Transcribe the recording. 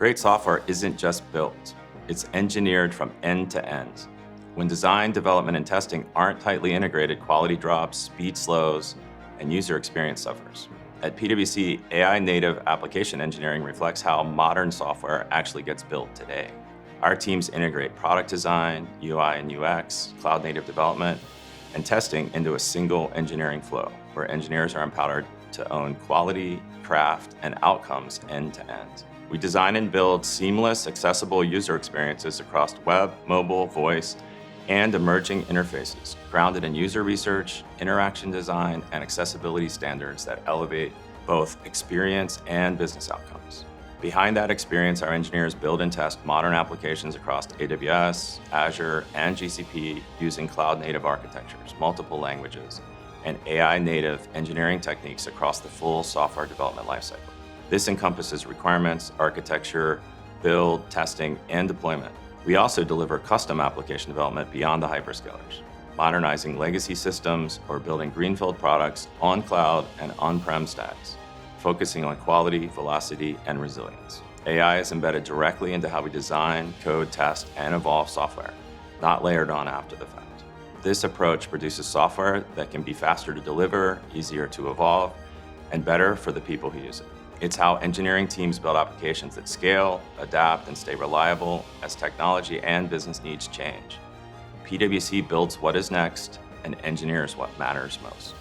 Great software isn't just built, it's engineered from end to end. When design, development, and testing aren't tightly integrated, quality drops, speed slows, and user experience suffers. At PwC, AI-native application engineering reflects how modern software actually gets built today. Our teams integrate product design, UI and UX, cloud-native development, and testing into a single engineering flow, where engineers are empowered to own quality, craft, and outcomes end to end. We design and build seamless, accessible user experiences across web, mobile, voice, and emerging interfaces, grounded in user research, interaction design, and accessibility standards that elevate both experience and business outcomes. Behind that experience, our engineers build and test modern applications across AWS, Azure, and GCP using cloud-native architectures, multiple languages, and AI-native engineering techniques across the full software development lifecycle. This encompasses requirements, architecture, build, testing, and deployment. We also deliver custom application development beyond the hyperscalers, modernizing legacy systems or building greenfield products on cloud and on-prem stacks, focusing on quality, velocity, and resilience. AI is embedded directly into how we design, code, test, and evolve software, not layered on after the fact. This approach produces software that can be faster to deliver, easier to evolve, and better for the people who use it. It's how engineering teams build applications that scale, adapt, and stay reliable as technology and business needs change. PwC builds what is next and engineers what matters most.